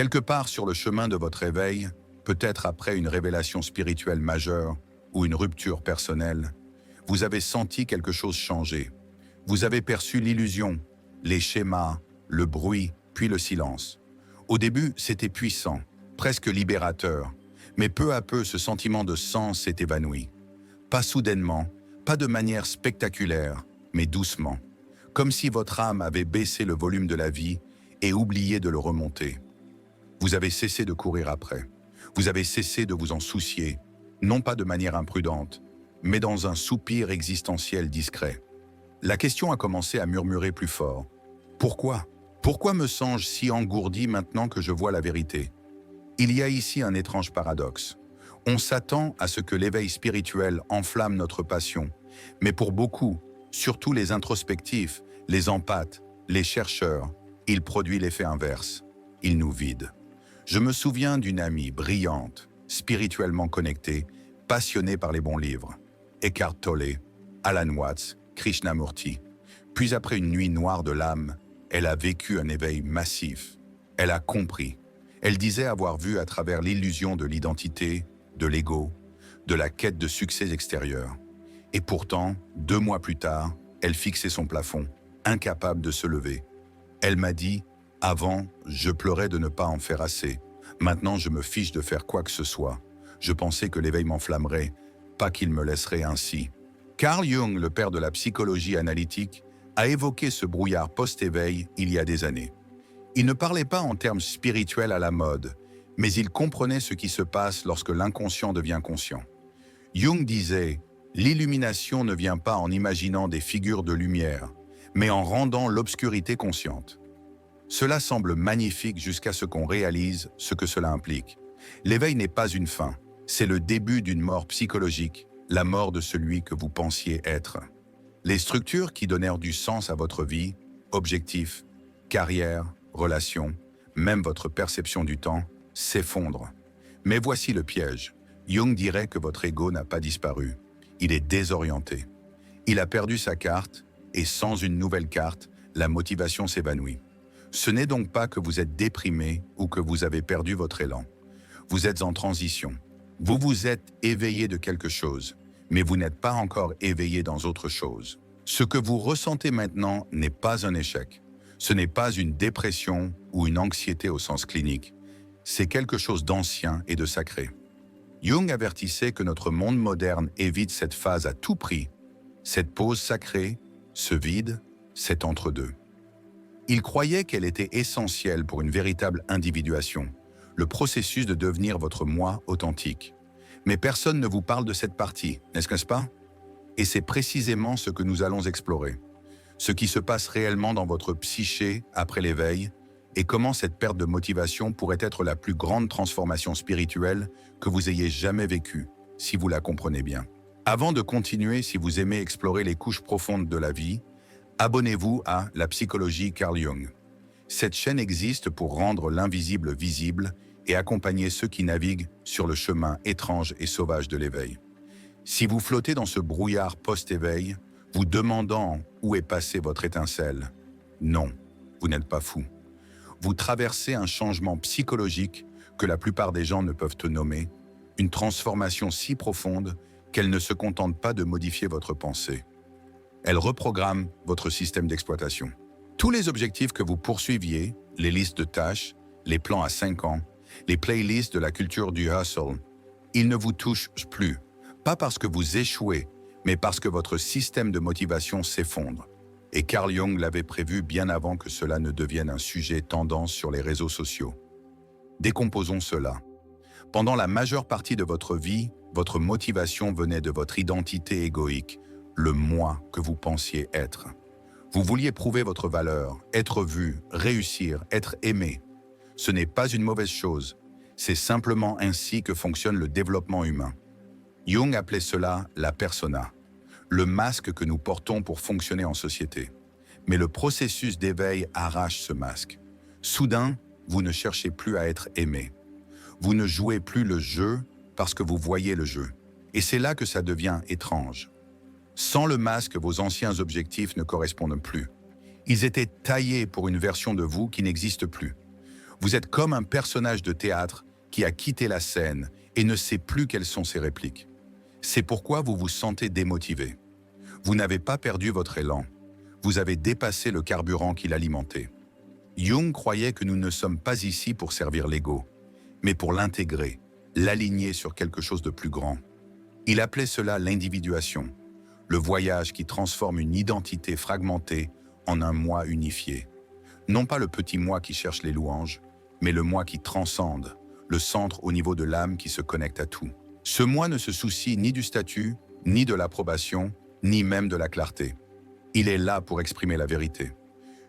Quelque part sur le chemin de votre éveil, peut-être après une révélation spirituelle majeure ou une rupture personnelle, vous avez senti quelque chose changer. Vous avez perçu l'illusion, les schémas, le bruit, puis le silence. Au début, c'était puissant, presque libérateur, mais peu à peu, ce sentiment de sens s'est évanoui. Pas soudainement, pas de manière spectaculaire, mais doucement, comme si votre âme avait baissé le volume de la vie et oublié de le remonter. Vous avez cessé de courir après. Vous avez cessé de vous en soucier, non pas de manière imprudente, mais dans un soupir existentiel discret. La question a commencé à murmurer plus fort. Pourquoi? Pourquoi me sens-je si engourdi maintenant que je vois la vérité? Il y a ici un étrange paradoxe. On s'attend à ce que l'éveil spirituel enflamme notre passion, mais pour beaucoup, surtout les introspectifs, les empathes, les chercheurs, il produit l'effet inverse. Il nous vide. Je me souviens d'une amie brillante, spirituellement connectée, passionnée par les bons livres. Eckhart Tolle, Alan Watts, Krishnamurti. Puis après une nuit noire de l'âme, elle a vécu un éveil massif. Elle a compris. Elle disait avoir vu à travers l'illusion de l'identité, de l'ego, de la quête de succès extérieur. Et pourtant, 2 mois plus tard, elle fixait son plafond, incapable de se lever. Elle m'a dit « Avant, je pleurais de ne pas en faire assez. Maintenant, je me fiche de faire quoi que ce soit. Je pensais que l'éveil m'enflammerait, pas qu'il me laisserait ainsi. » Carl Jung, le père de la psychologie analytique, a évoqué ce brouillard post-éveil il y a des années. Il ne parlait pas en termes spirituels à la mode, mais il comprenait ce qui se passe lorsque l'inconscient devient conscient. Jung disait « L'illumination ne vient pas en imaginant des figures de lumière, mais en rendant l'obscurité consciente. » Cela semble magnifique jusqu'à ce qu'on réalise ce que cela implique. L'éveil n'est pas une fin, c'est le début d'une mort psychologique, la mort de celui que vous pensiez être. Les structures qui donnèrent du sens à votre vie, objectifs, carrière, relations, même votre perception du temps, s'effondrent. Mais voici le piège. Jung dirait que votre ego n'a pas disparu. Il est désorienté. Il a perdu sa carte et sans une nouvelle carte, la motivation s'évanouit. Ce n'est donc pas que vous êtes déprimé ou que vous avez perdu votre élan. Vous êtes en transition. Vous vous êtes éveillé de quelque chose, mais vous n'êtes pas encore éveillé dans autre chose. Ce que vous ressentez maintenant n'est pas un échec. Ce n'est pas une dépression ou une anxiété au sens clinique. C'est quelque chose d'ancien et de sacré. Jung avertissait que notre monde moderne évite cette phase à tout prix, cette pause sacrée, ce vide, cet entre-deux. Il croyait qu'elle était essentielle pour une véritable individuation, le processus de devenir votre moi authentique. Mais personne ne vous parle de cette partie, n'est-ce pas? Et c'est précisément ce que nous allons explorer. Ce qui se passe réellement dans votre psyché après l'éveil et comment cette perte de motivation pourrait être la plus grande transformation spirituelle que vous ayez jamais vécue, si vous la comprenez bien. Avant de continuer, si vous aimez explorer les couches profondes de la vie, abonnez-vous à La Psychologie Carl Jung. Cette chaîne existe pour rendre l'invisible visible et accompagner ceux qui naviguent sur le chemin étrange et sauvage de l'éveil. Si vous flottez dans ce brouillard post-éveil, vous demandant où est passée votre étincelle, non, vous n'êtes pas fou. Vous traversez un changement psychologique que la plupart des gens ne peuvent te nommer, une transformation si profonde qu'elle ne se contente pas de modifier votre pensée. Elle reprogramme votre système d'exploitation. Tous les objectifs que vous poursuiviez, les listes de tâches, les plans à 5 ans, les playlists de la culture du hustle, ils ne vous touchent plus. Pas parce que vous échouez, mais parce que votre système de motivation s'effondre. Et Carl Jung l'avait prévu bien avant que cela ne devienne un sujet tendance sur les réseaux sociaux. Décomposons cela. Pendant la majeure partie de votre vie, votre motivation venait de votre identité égoïque, le moi que vous pensiez être. Vous vouliez prouver votre valeur, être vu, réussir, être aimé. Ce n'est pas une mauvaise chose, c'est simplement ainsi que fonctionne le développement humain. Jung appelait cela la persona, le masque que nous portons pour fonctionner en société. Mais le processus d'éveil arrache ce masque. Soudain, vous ne cherchez plus à être aimé. Vous ne jouez plus le jeu parce que vous voyez le jeu. Et c'est là que ça devient étrange. Sans le masque, vos anciens objectifs ne correspondent plus. Ils étaient taillés pour une version de vous qui n'existe plus. Vous êtes comme un personnage de théâtre qui a quitté la scène et ne sait plus quelles sont ses répliques. C'est pourquoi vous vous sentez démotivé. Vous n'avez pas perdu votre élan. Vous avez dépassé le carburant qui l'alimentait. Jung croyait que nous ne sommes pas ici pour servir l'ego, mais pour l'intégrer, l'aligner sur quelque chose de plus grand. Il appelait cela l'individuation, le voyage qui transforme une identité fragmentée en un moi unifié. Non pas le petit moi qui cherche les louanges, mais le moi qui transcende, le centre au niveau de l'âme qui se connecte à tout. Ce moi ne se soucie ni du statut, ni de l'approbation, ni même de la clarté. Il est là pour exprimer la vérité.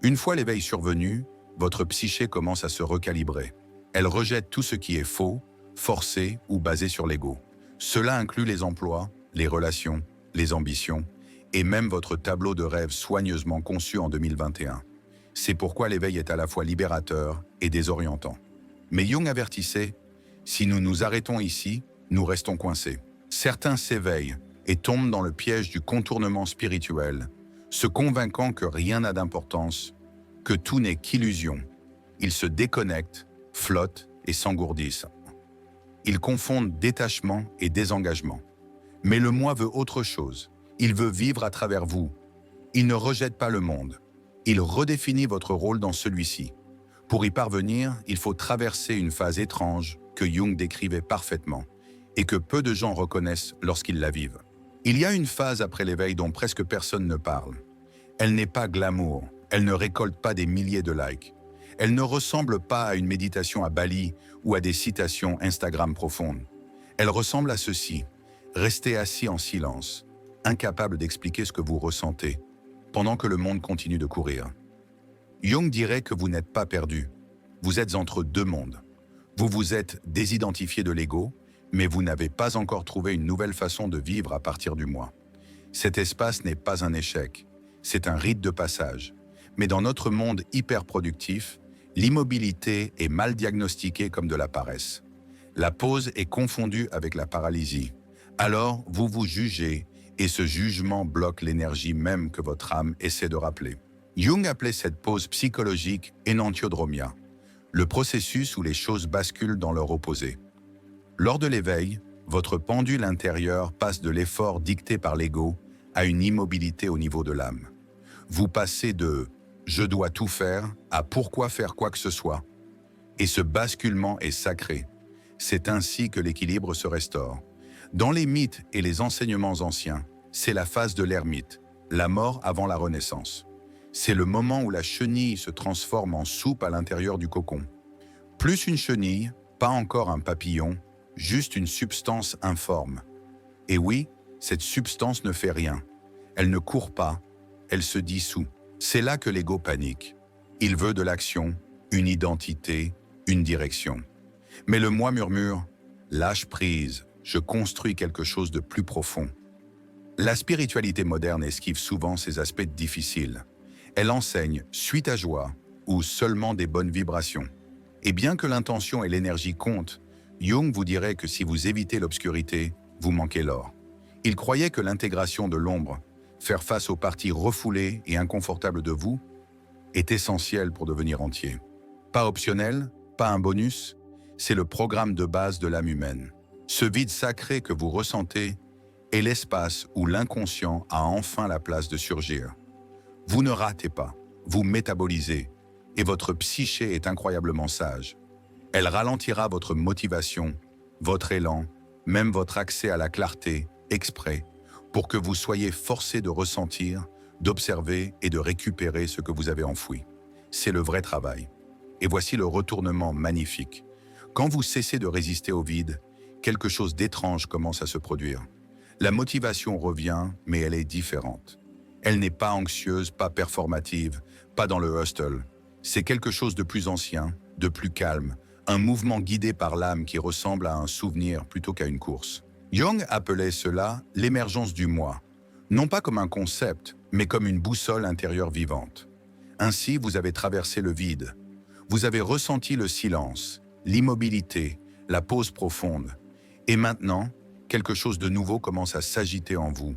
Une fois l'éveil survenu, votre psyché commence à se recalibrer. Elle rejette tout ce qui est faux, forcé ou basé sur l'ego. Cela inclut les emplois, les relations, les ambitions, et même votre tableau de rêve soigneusement conçu en 2021. C'est pourquoi l'éveil est à la fois libérateur et désorientant. Mais Jung avertissait, si nous nous arrêtons ici, nous restons coincés. Certains s'éveillent et tombent dans le piège du contournement spirituel, se convainquant que rien n'a d'importance, que tout n'est qu'illusion. Ils se déconnectent, flottent et s'engourdissent. Ils confondent détachement et désengagement. Mais le moi veut autre chose. Il veut vivre à travers vous. Il ne rejette pas le monde. Il redéfinit votre rôle dans celui-ci. Pour y parvenir, il faut traverser une phase étrange que Jung décrivait parfaitement et que peu de gens reconnaissent lorsqu'ils la vivent. Il y a une phase après l'éveil dont presque personne ne parle. Elle n'est pas glamour, elle ne récolte pas des milliers de likes. Elle ne ressemble pas à une méditation à Bali ou à des citations Instagram profondes. Elle ressemble à ceci, rester assis en silence, incapable d'expliquer ce que vous ressentez, pendant que le monde continue de courir. Jung dirait que vous n'êtes pas perdu. Vous êtes entre deux mondes. Vous vous êtes désidentifié de l'ego, mais vous n'avez pas encore trouvé une nouvelle façon de vivre à partir du moi. Cet espace n'est pas un échec, c'est un rite de passage. Mais dans notre monde hyper productif, l'immobilité est mal diagnostiquée comme de la paresse. La pause est confondue avec la paralysie. Alors, vous vous jugez, et ce jugement bloque l'énergie même que votre âme essaie de rappeler. Jung appelait cette pause psychologique enantiodromia, le processus où les choses basculent dans leur opposé. Lors de l'éveil, votre pendule intérieur passe de l'effort dicté par l'ego à une immobilité au niveau de l'âme. Vous passez de « je dois tout faire » à « pourquoi faire quoi que ce soit ». Et ce basculement est sacré. C'est ainsi que l'équilibre se restaure. Dans les mythes et les enseignements anciens, c'est la phase de l'ermite, la mort avant la renaissance. C'est le moment où la chenille se transforme en soupe à l'intérieur du cocon. Plus une chenille, pas encore un papillon, juste une substance informe. Et oui, cette substance ne fait rien. Elle ne court pas, elle se dissout. C'est là que l'ego panique. Il veut de l'action, une identité, une direction. Mais le moi murmure « lâche prise, je construis quelque chose de plus profond ». La spiritualité moderne esquive souvent ces aspects difficiles. Elle enseigne suite à joie ou seulement des bonnes vibrations. Et bien que l'intention et l'énergie comptent, Jung vous dirait que si vous évitez l'obscurité, vous manquez l'or. Il croyait que l'intégration de l'ombre, faire face aux parties refoulées et inconfortables de vous, est essentielle pour devenir entier. Pas optionnel, pas un bonus, c'est le programme de base de l'âme humaine. Ce vide sacré que vous ressentez est l'espace où l'inconscient a enfin la place de surgir. Vous ne ratez pas, vous métabolisez, et votre psyché est incroyablement sage. Elle ralentira votre motivation, votre élan, même votre accès à la clarté, exprès, pour que vous soyez forcé de ressentir, d'observer et de récupérer ce que vous avez enfoui. C'est le vrai travail. Et voici le retournement magnifique. Quand vous cessez de résister au vide, quelque chose d'étrange commence à se produire. La motivation revient, mais elle est différente. Elle n'est pas anxieuse, pas performative, pas dans le hustle. C'est quelque chose de plus ancien, de plus calme, un mouvement guidé par l'âme qui ressemble à un souvenir plutôt qu'à une course. Jung appelait cela l'émergence du moi, non pas comme un concept, mais comme une boussole intérieure vivante. Ainsi, vous avez traversé le vide. Vous avez ressenti le silence, l'immobilité, la pause profonde. Et maintenant, quelque chose de nouveau commence à s'agiter en vous.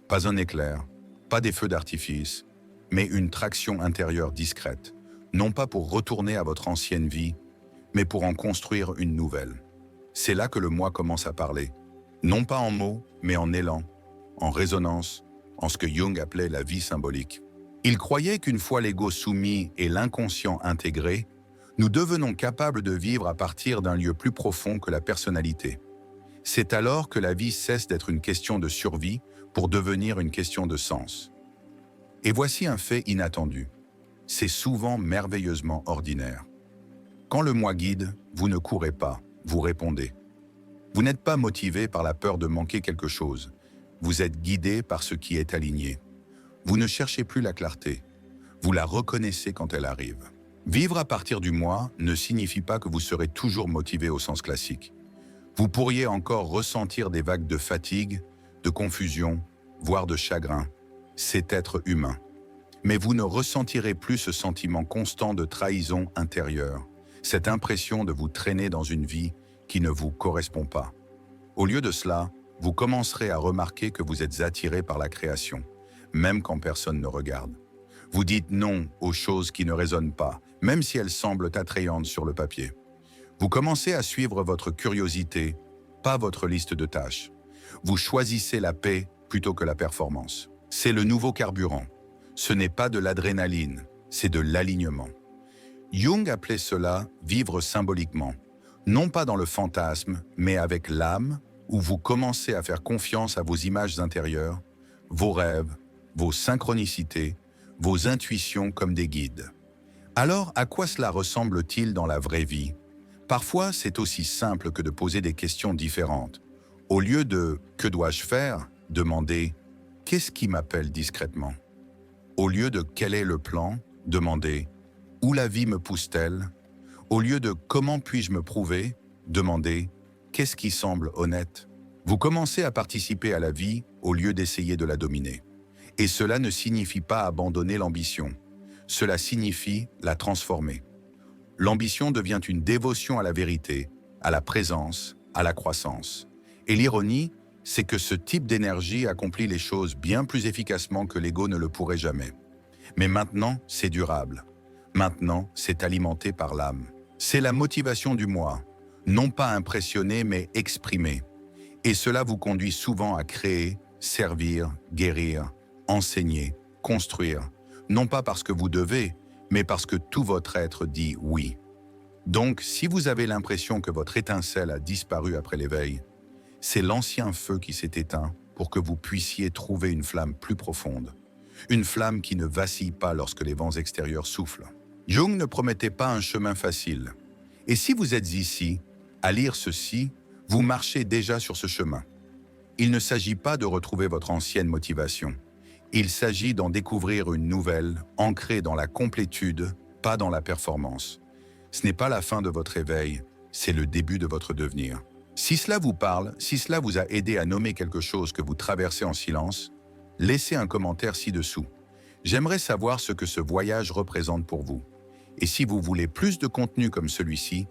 Pas un éclair, pas des feux d'artifice, mais une traction intérieure discrète. Non pas pour retourner à votre ancienne vie, mais pour en construire une nouvelle. C'est là que le moi commence à parler, non pas en mots, mais en élan, en résonance, en ce que Jung appelait la vie symbolique. Il croyait qu'une fois l'ego soumis et l'inconscient intégré, nous devenons capables de vivre à partir d'un lieu plus profond que la personnalité. C'est alors que la vie cesse d'être une question de survie pour devenir une question de sens. Et voici un fait inattendu. C'est souvent merveilleusement ordinaire. Quand le moi guide, vous ne courez pas, vous répondez. Vous n'êtes pas motivé par la peur de manquer quelque chose. Vous êtes guidé par ce qui est aligné. Vous ne cherchez plus la clarté. Vous la reconnaissez quand elle arrive. Vivre à partir du moi ne signifie pas que vous serez toujours motivé au sens classique. Vous pourriez encore ressentir des vagues de fatigue, de confusion, voire de chagrin. C'est être humain. Mais vous ne ressentirez plus ce sentiment constant de trahison intérieure, cette impression de vous traîner dans une vie qui ne vous correspond pas. Au lieu de cela, vous commencerez à remarquer que vous êtes attiré par la création, même quand personne ne regarde. Vous dites non aux choses qui ne résonnent pas, même si elles semblent attrayantes sur le papier. Vous commencez à suivre votre curiosité, pas votre liste de tâches. Vous choisissez la paix plutôt que la performance. C'est le nouveau carburant. Ce n'est pas de l'adrénaline, c'est de l'alignement. Jung appelait cela « vivre symboliquement », non pas dans le fantasme, mais avec l'âme, où vous commencez à faire confiance à vos images intérieures, vos rêves, vos synchronicités, vos intuitions comme des guides. Alors, à quoi cela ressemble-t-il dans la vraie vie? Parfois, c'est aussi simple que de poser des questions différentes. Au lieu de « que dois-je faire ?», demandez « qu'est-ce qui m'appelle discrètement ?» Au lieu de « quel est le plan ?», demandez « où la vie me pousse-t-elle ?» Au lieu de « comment puis-je me prouver ?», demandez « qu'est-ce qui semble honnête ?» Vous commencez à participer à la vie au lieu d'essayer de la dominer. Et cela ne signifie pas abandonner l'ambition. Cela signifie la transformer. L'ambition devient une dévotion à la vérité, à la présence, à la croissance. Et l'ironie, c'est que ce type d'énergie accomplit les choses bien plus efficacement que l'ego ne le pourrait jamais. Mais maintenant, c'est durable. Maintenant, c'est alimenté par l'âme. C'est la motivation du moi, non pas impressionner, mais exprimer. Et cela vous conduit souvent à créer, servir, guérir, enseigner, construire, non pas parce que vous devez, mais parce que tout votre être dit oui. Donc, si vous avez l'impression que votre étincelle a disparu après l'éveil, c'est l'ancien feu qui s'est éteint pour que vous puissiez trouver une flamme plus profonde, une flamme qui ne vacille pas lorsque les vents extérieurs soufflent. Jung ne promettait pas un chemin facile. Et si vous êtes ici, à lire ceci, vous marchez déjà sur ce chemin. Il ne s'agit pas de retrouver votre ancienne motivation. Il s'agit d'en découvrir une nouvelle, ancrée dans la complétude, pas dans la performance. Ce n'est pas la fin de votre éveil, c'est le début de votre devenir. Si cela vous parle, si cela vous a aidé à nommer quelque chose que vous traversez en silence, laissez un commentaire ci-dessous. J'aimerais savoir ce que ce voyage représente pour vous. Et si vous voulez plus de contenu comme celui-ci,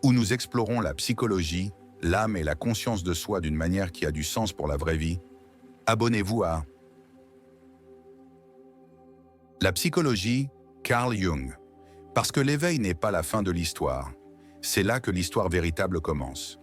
où nous explorons la psychologie, l'âme et la conscience de soi d'une manière qui a du sens pour la vraie vie, abonnez-vous à La psychologie, Carl Jung. Parce que l'éveil n'est pas la fin de l'histoire. C'est là que l'histoire véritable commence.